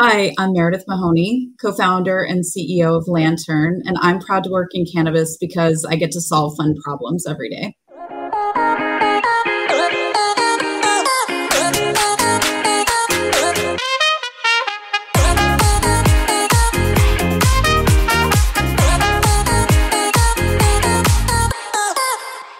Hi, I'm Meredith Mahoney, co-founder and CEO of Lantern, and I'm proud to work in cannabis because I get to solve fun problems every day.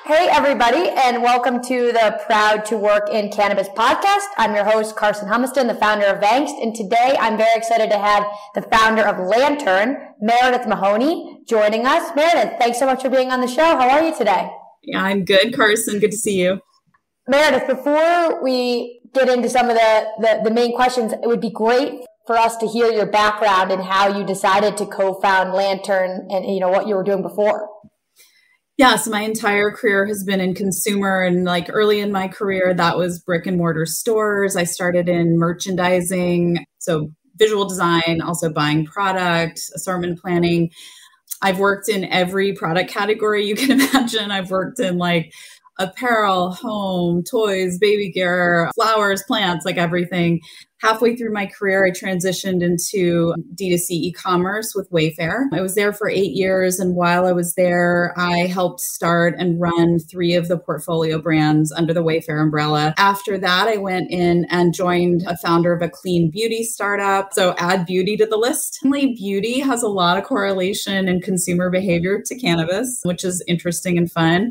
Hey everybody, and welcome to the Proud to Work in Cannabis podcast. I'm your host, Jamie Humiston, the founder of Angst, and today I'm very excited to have the founder of Lantern, Meredith Mahoney, joining us. Meredith, thanks so much for being on the show. How are you today? Yeah, I'm good, Carson. Good to see you. Meredith, before we get into some of the main questions, it would be great for us to hear your background and how you decided to co-found Lantern and what you were doing before. Yeah, so my entire career has been in consumer, and early in my career, that was brick and mortar stores. I started in merchandising, so visual design, also buying product, assortment planning. I've worked in every product category you can imagine. I've worked in apparel, home, toys, baby gear, flowers, plants, everything. Halfway through my career, I transitioned into D2C e-commerce with Wayfair. I was there for 8 years, and while I was there, I helped start and run 3 of the portfolio brands under the Wayfair umbrella. After that, I went in and joined a founder of a clean beauty startup. So add beauty to the list. Beauty has a lot of correlation in consumer behavior to cannabis, which is interesting and fun.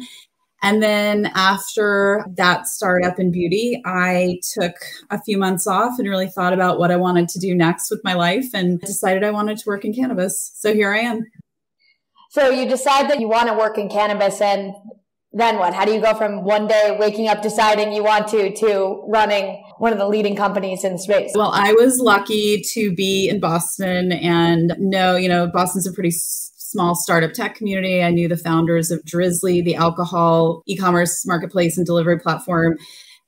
And then after that startup in beauty, I took a few months off and really thought about what I wanted to do next with my life and decided I wanted to work in cannabis. So here I am. So you decide that you want to work in cannabis, and then what? How do you go from one day waking up deciding you want to running one of the leading companies in the space? Well, I was lucky to be in Boston and Boston's a pretty small startup tech community. I knew the founders of Drizzly, the alcohol e-commerce marketplace and delivery platform.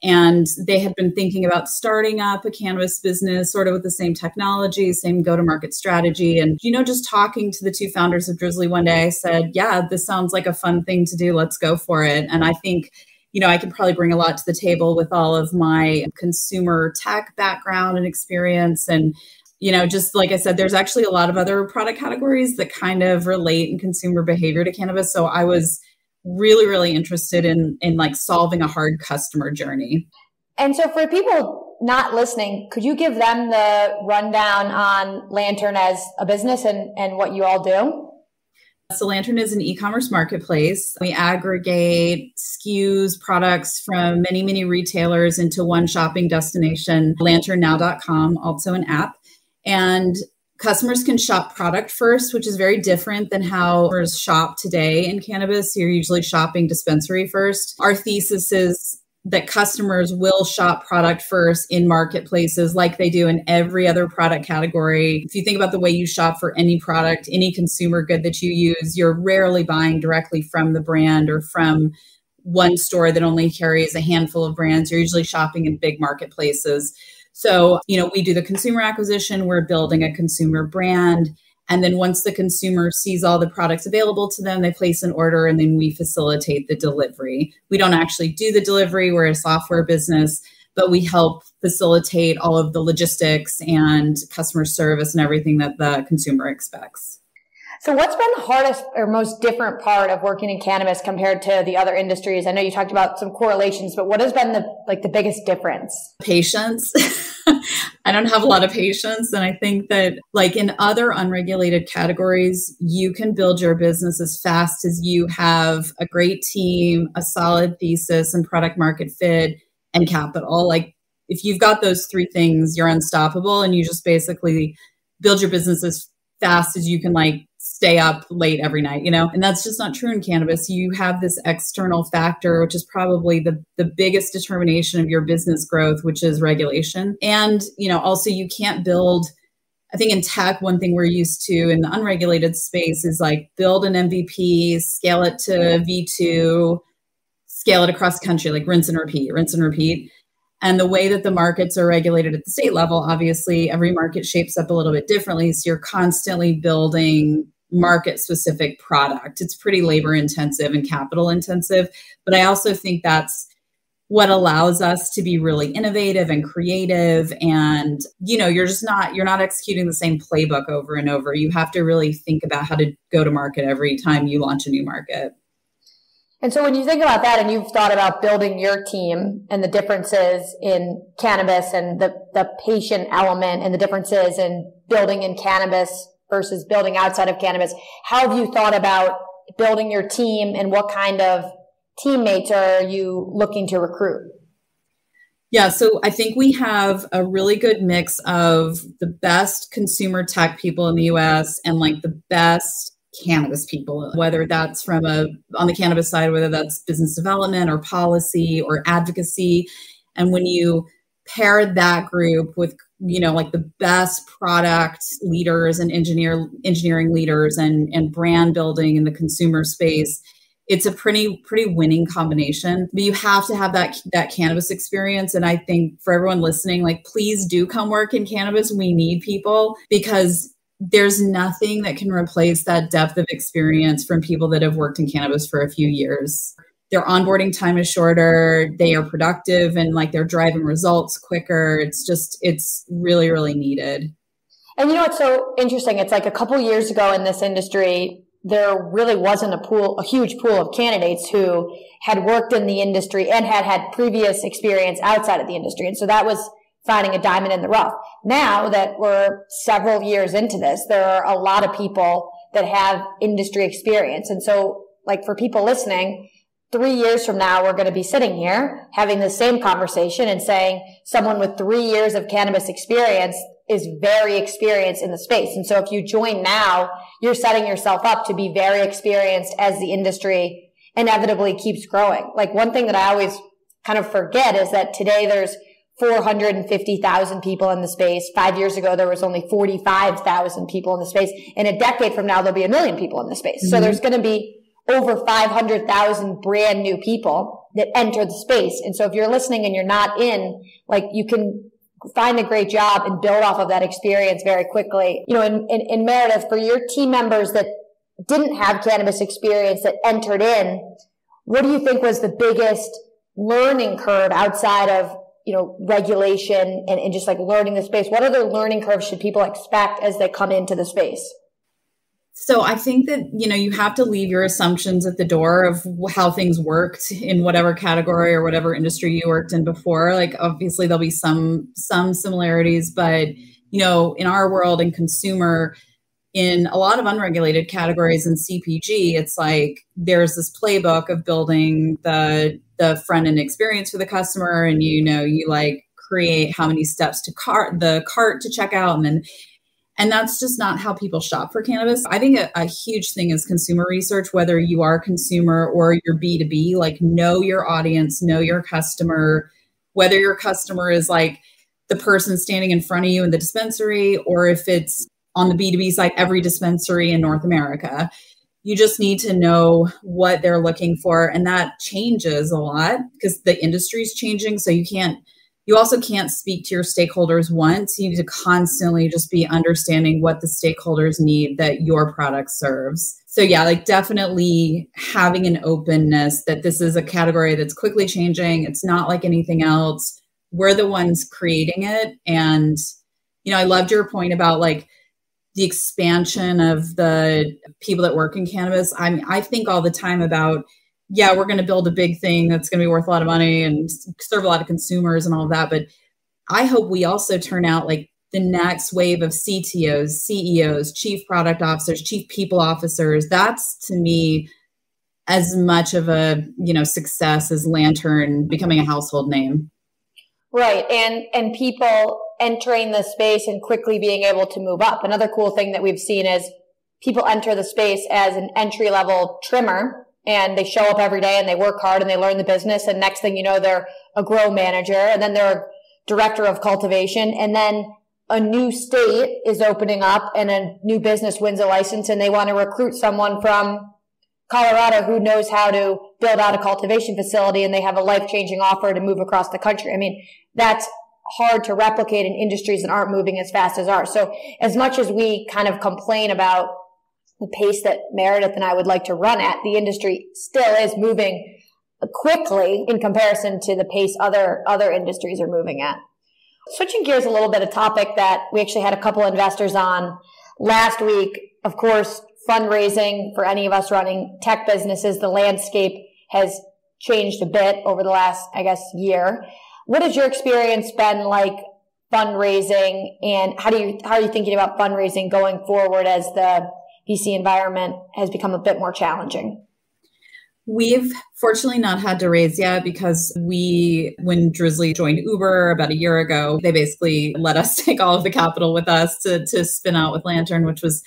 And they had been thinking about starting up a cannabis business, sort of with the same technology, same go-to-market strategy. And, just talking to the 2 founders of Drizzly one day, I said, yeah, this sounds like a fun thing to do. Let's go for it. And I think, I could probably bring a lot to the table with all of my consumer tech background and experience. And just like I said, there's actually a lot of other product categories that kind of relate in consumer behavior to cannabis. So I was really, really interested in solving a hard customer journey. And so for people not listening, could you give them the rundown on Lantern as a business and what you all do? So Lantern is an e-commerce marketplace. We aggregate SKUs, products from many, many retailers into one shopping destination, lanternnow.com, also an app. And customers can shop product first, which is very different than how customers shop today in cannabis. You're usually shopping dispensary first. Our thesis is that customers will shop product first in marketplaces like they do in every other product category. If you think about the way you shop for any product, any consumer good that you use, you're rarely buying directly from the brand or from one store that only carries a handful of brands. You're usually shopping in big marketplaces. So, we do the consumer acquisition, we're building a consumer brand. And then once the consumer sees all the products available to them, they place an order and then we facilitate the delivery. We don't actually do the delivery. We're a software business, but we help facilitate all of the logistics and customer service and everything that the consumer expects. So what's been the hardest or most different part of working in cannabis compared to the other industries? I know you talked about some correlations, but what has been the biggest difference? Patience. I don't have a lot of patience. And I think that in other unregulated categories, you can build your business as fast as you have a great team, a solid thesis and product market fit and capital. If you've got those 3 things, you're unstoppable and you just basically build your business as fast as you can stay up late every night, and that's just not true in cannabis. You have this external factor, which is probably the biggest determination of your business growth, which is regulation. And, also you can't build, I think in tech, one thing we're used to in the unregulated space is build an MVP, scale it to V2, scale it across the country, rinse and repeat. And the way that the markets are regulated at the state level, obviously every market shapes up a little bit differently. So you're constantly building market-specific product. It's pretty labor-intensive and capital-intensive. But I also think that's what allows us to be really innovative and creative. And, you're not executing the same playbook over and over. You have to really think about how to go to market every time you launch a new market. And so when you think about that and you've thought about building your team and the differences in cannabis and the patient element and the differences in building in cannabis versus building outside of cannabis, how have you thought about building your team and what kind of teammates are you looking to recruit? Yeah, so I think we have a really good mix of the best consumer tech people in the US and like the best cannabis people, whether that's on the cannabis side, whether that's business development or policy or advocacy. And when you pair that group with, like the best product leaders and engineering leaders and brand building in the consumer space, it's a pretty winning combination. But you have to have that cannabis experience. And I think for everyone listening, like, please do come work in cannabis. We need people because there's nothing that can replace that depth of experience from people that have worked in cannabis for a few years. Their onboarding time is shorter. They are productive and like they're driving results quicker. It's really, really needed. And what's so interesting? It's like a couple of years ago in this industry, there really wasn't a huge pool of candidates who had worked in the industry and had previous experience outside of the industry. And so that was finding a diamond in the rough. Now that we're several years into this, there are a lot of people that have industry experience. And so, like, for people listening, 3 years from now, we're going to be sitting here having the same conversation and saying someone with 3 years of cannabis experience is very experienced in the space. And so if you join now, you're setting yourself up to be very experienced as the industry inevitably keeps growing. Like, one thing that I always kind of forget is that today there's 450,000 people in the space. 5 years ago, there was only 45,000 people in the space. In a decade from now, there'll be 1 million people in the space. Mm-hmm. So there's going to be over 500,000 brand new people that enter the space. And so if you're listening and you're not in, like, you can find a great job and build off of that experience very quickly. In Meredith, for your team members that didn't have cannabis experience that entered in, what do you think was the biggest learning curve outside of regulation and just like learning the space? What other learning curves should people expect as they come into the space? So I think that, you have to leave your assumptions at the door of how things worked in whatever category or whatever industry you worked in before. Like, obviously there'll be some similarities, but, in our world in consumer, in a lot of unregulated categories in CPG, it's like there's this playbook of building the front end experience for the customer, and you like create how many steps to the cart to check out, and that's just not how people shop for cannabis. I think a huge thing is consumer research, whether you are a consumer or you're B2B, like, know your audience, know your customer, whether your customer is like the person standing in front of you in the dispensary, or if it's on the B2B side, every dispensary in North America. You just need to know what they're looking for. And that changes a lot because the industry is changing. So you also can't speak to your stakeholders once. You need to constantly just be understanding what the stakeholders need that your product serves. So yeah, like, definitely having an openness that this is a category that's quickly changing. It's not like anything else. We're the ones creating it. And, I loved your point about like the expansion of the people that work in cannabis. I think all the time about, yeah, we're going to build a big thing that's going to be worth a lot of money and serve a lot of consumers and all of that. But I hope we also turn out like the next wave of CTOs, CEOs, chief product officers, chief people officers. That's, to me, as much of a, success as Lantern becoming a household name. Right. And people entering the space and quickly being able to move up. Another cool thing that we've seen is people enter the space as an entry-level trimmer, and they show up every day and they work hard and they learn the business. And next thing you know, they're a grow manager, and then they're a director of cultivation. And then a new state is opening up and a new business wins a license, and they want to recruit someone from Colorado who knows how to build out a cultivation facility, and they have a life-changing offer to move across the country. I mean, that's hard to replicate in industries that aren't moving as fast as ours. So as much as we kind of complain about the pace that Meredith and I would like to run at, the industry still is moving quickly in comparison to the pace other industries are moving at. Switching gears a little bit, a topic that we actually had a couple investors on last week. Of course, fundraising for any of us running tech businesses, the landscape has changed a bit over the last, I guess, year. What has your experience been like fundraising, and how are you thinking about fundraising going forward as the VC environment has become a bit more challenging? We've fortunately not had to raise yet because when Drizzly joined Uber about a year ago, they basically let us take all of the capital with us to spin out with Lantern, which was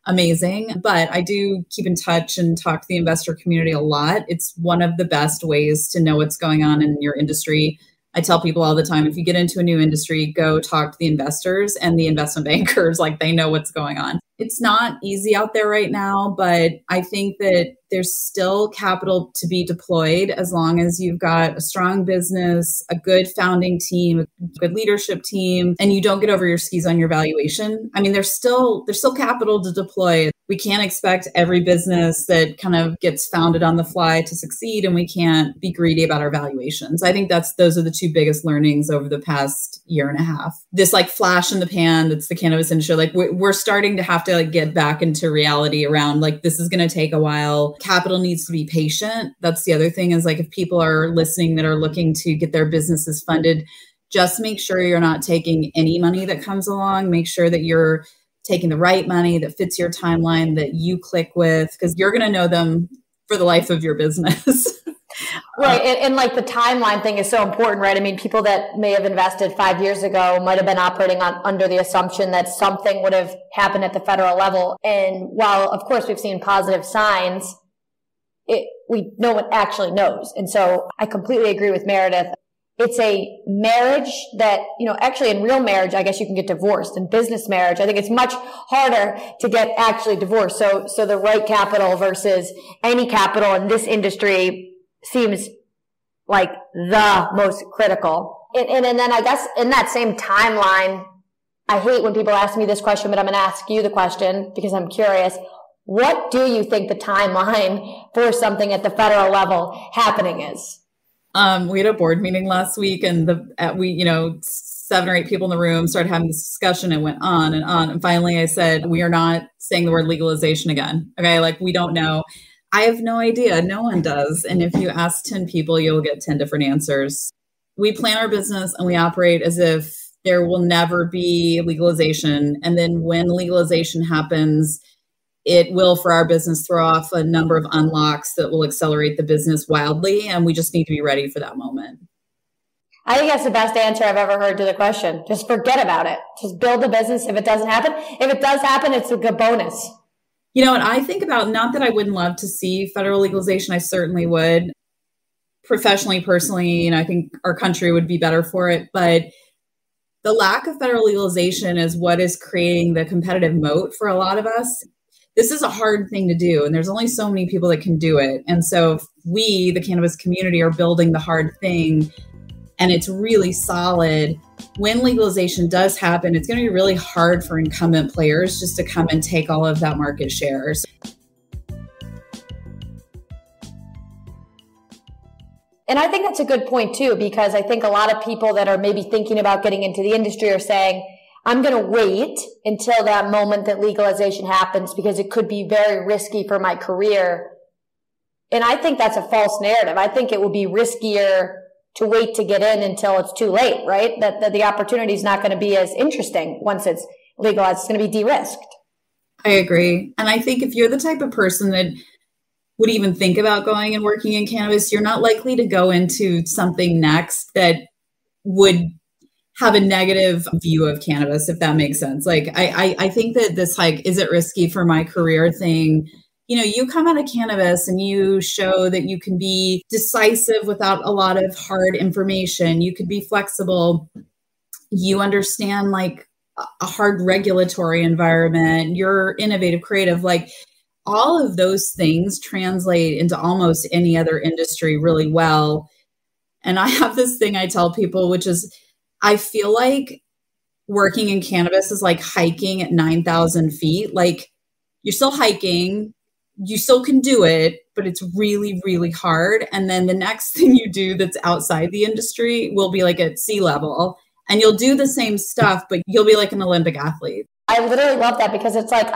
amazing. But I do keep in touch and talk to the investor community a lot. It's one of the best ways to know what's going on in your industry. I tell people all the time, if you get into a new industry, go talk to the investors and the investment bankers, like they know what's going on. It's not easy out there right now, but I think that there's still capital to be deployed as long as you've got a strong business, a good founding team, a good leadership team, and you don't get over your skis on your valuation. I mean, there's still capital to deploy. We can't expect every business that kind of gets founded on the fly to succeed, and we can't be greedy about our valuations. I think those are the two biggest learnings over the past year and a half. This like flash in the pan that's the cannabis industry, like we're starting to have to like get back into reality around like this is going to take a while. Capital needs to be patient. That's the other thing is like if people are listening that are looking to get their businesses funded, just make sure you're not taking any money that comes along. Make sure that you're taking the right money that fits your timeline, that you click with, because you're going to know them for the life of your business. Right. And like the timeline thing is so important, right? I mean, people that may have invested 5 years ago might have been operating under the assumption that something would have happened at the federal level. And while, of course, we've seen positive signs, no one actually knows. And so I completely agree with Meredith. It's a marriage that, actually in real marriage, I guess you can get divorced. In business marriage, I think it's much harder to get actually divorced. So the right capital versus any capital in this industry seems like the most critical. And then I guess in that same timeline, I hate when people ask me this question, but I'm going to ask you the question because I'm curious. What do you think the timeline for something at the federal level happening is? We had a board meeting last week and 7 or 8 people in the room started having this discussion. It went on and on. And finally I said, we are not saying the word legalization again. Okay. Like we don't know. I have no idea. No one does. And if you ask 10 people, you'll get 10 different answers. We plan our business and we operate as if there will never be legalization. And then when legalization happens, it will, for our business, throw off a number of unlocks that will accelerate the business wildly. And we just need to be ready for that moment. I think that's the best answer I've ever heard to the question. Just forget about it. Just build a business if it doesn't happen. If it does happen, it's a good bonus. And I think about, not that I wouldn't love to see federal legalization, I certainly would. Professionally, personally, I think our country would be better for it. But the lack of federal legalization is what is creating the competitive moat for a lot of us. This is a hard thing to do, and there's only so many people that can do it. And so if we, the cannabis community, are building the hard thing, and it's really solid, when legalization does happen, it's going to be really hard for incumbent players just to come and take all of that market share. And I think that's a good point too, because I think a lot of people that are maybe thinking about getting into the industry are saying, I'm going to wait until that moment that legalization happens because it could be very risky for my career. And I think that's a false narrative. I think it will be riskier to wait to get in until it's too late, right? That the opportunity is not going to be as interesting once it's legalized. It's going to be de-risked. I agree. And I think if you're the type of person that would even think about going and working in cannabis, you're not likely to go into something next that would have a negative view of cannabis, if that makes sense. Like, I think that this, like, is it risky for my career thing? You come out of cannabis and you show that you can be decisive without a lot of hard information. You could be flexible. You understand like a hard regulatory environment. You're innovative, creative, like all of those things translate into almost any other industry really well. And I have this thing I tell people, which is, I feel like working in cannabis is like hiking at 9,000 feet. Like you're still hiking, you still can do it, but it's really, really hard. And then the next thing you do that's outside the industry will be like at sea level, and you'll do the same stuff, but you'll be like an Olympic athlete. I literally love that, because it's like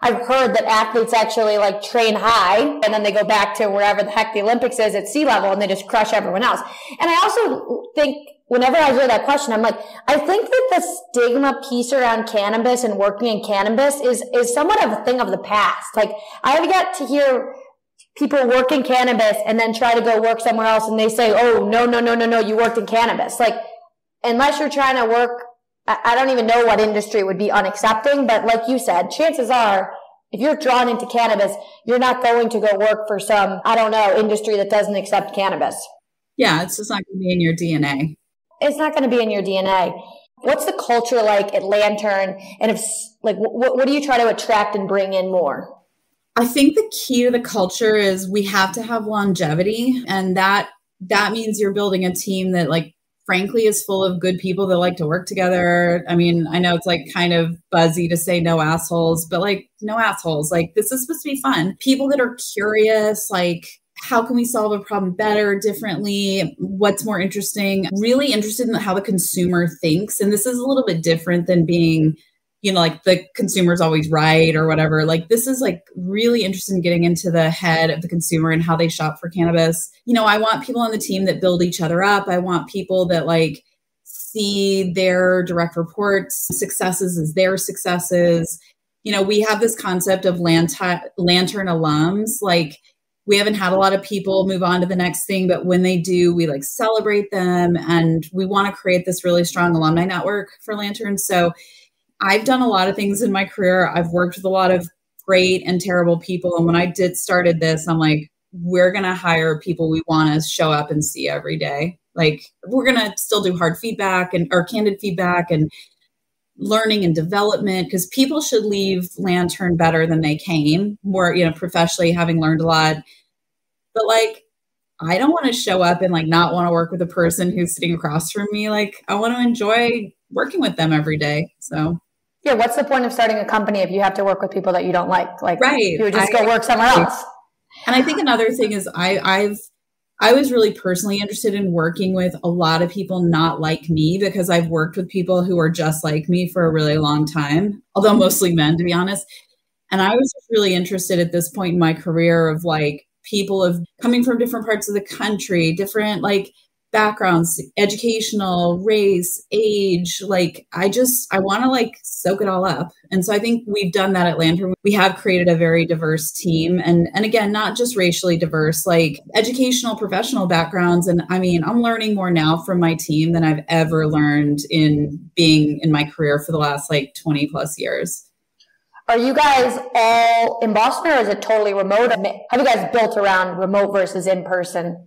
I've heard that athletes actually like train high and then they go back to wherever the heck the Olympics is at sea level and they just crush everyone else. And I also think whenever I hear that question, I'm like, I think that the stigma piece around cannabis and working in cannabis is somewhat of a thing of the past. Like, I have yet to hear people work in cannabis and then try to go work somewhere else and they say, oh, no, you worked in cannabis. Like, unless you're trying to work, I don't even know what industry would be unaccepting, but like you said, chances are, if you're drawn into cannabis, you're not going to go work for some, I don't know, industry that doesn't accept cannabis. Yeah, it's just not going to be in your DNA. It's not going to be in your DNA. What's the culture like at Lantern? And if, like, what do you try to attract and bring in more? I think the key to the culture is we have to have longevity. And that means you're building a team that, like, frankly, is full of good people that like to work together. I mean, I know it's like kind of buzzy to say no assholes, but like no assholes. Like, this is supposed to be fun. People that are curious, like, how can we solve a problem better, differently? What's more interesting? Really interested in how the consumer thinks. And this is a little bit different than being, you know, like the consumer's always right or whatever. Like, this is like really interested in getting into the head of the consumer and how they shop for cannabis. You know, I want people on the team that build each other up. I want people that like see their direct reports successes as their successes. You know, we have this concept of Lantern alums. Like, we haven't had a lot of people move on to the next thing, but when they do, we like celebrate them. And we want to create this really strong alumni network for Lantern. So I've done a lot of things in my career. I've worked with a lot of great and terrible people. And when I started this, I'm like, we're going to hire people we want to show up and see every day. Like, we're going to still do hard feedback or candid feedback and learning and development, because people should leave Lantern better than they came, more, you know, professionally, having learned a lot. But like, I don't want to show up and like not want to work with a person who's sitting across from me. Like, I want to enjoy working with them every day. So yeah, what's the point of starting a company if you have to work with people that you don't like? Like, right. You would just go work somewhere else. And I think another thing is I was really personally interested in working with a lot of people not like me, because I've worked with people who are just like me for a really long time, although mostly men, to be honest. And I was just really interested at this point in my career of like people of coming from different parts of the country, different like backgrounds, educational, race, age. Like, I want to like soak it all up. And so I think we've done that at Lantern. We have created a very diverse team. And again, not just racially diverse, like educational, professional backgrounds. And I mean, I'm learning more now from my team than I've ever learned in being in my career for the last like 20 plus years. Are you guys all in Boston, or is it totally remote? Have you guys built around remote versus in person?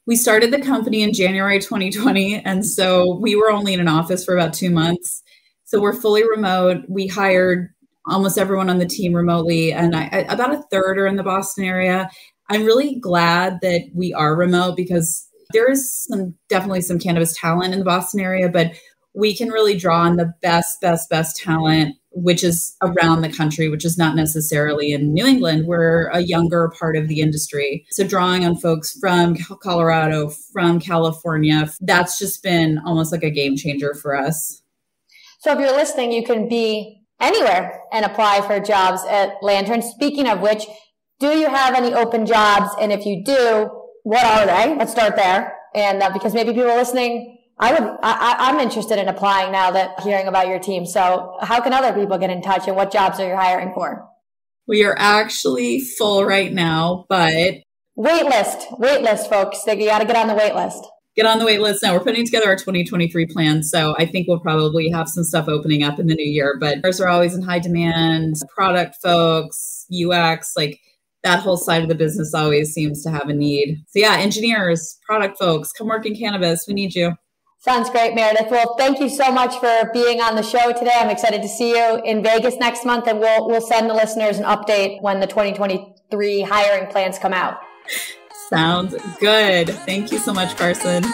We started the company in January 2020. And so we were only in an office for about 2 months. So we're fully remote. We hired almost everyone on the team remotely. And about a third are in the Boston area. I'm really glad that we are remote, because there is definitely some cannabis talent in the Boston area, but we can really draw on the best talent, which is around the country, which is not necessarily in New England. We're a younger part of the industry. So drawing on folks from Colorado, from California, that's just been almost like a game changer for us. So if you're listening, you can be anywhere and apply for jobs at Lantern. Speaking of which, do you have any open jobs? And if you do, what are they? Let's start there. And because maybe people listening, I'm interested in applying now that hearing about your team. So how can other people get in touch, and what jobs are you hiring for? We are actually full right now, but wait list, folks. You got to get on the wait list. Get on the wait list now. We're putting together our 2023 plan. So I think we'll probably have some stuff opening up in the new year, but ours are always in high demand. Product folks, UX, like that whole side of the business always seems to have a need. So yeah, engineers, product folks, come work in cannabis. We need you. Sounds great, Meredith. Well, thank you so much for being on the show today. I'm excited to see you in Vegas next month, and we'll send the listeners an update when the 2023 hiring plans come out. Sounds good. Thank you so much, Carson.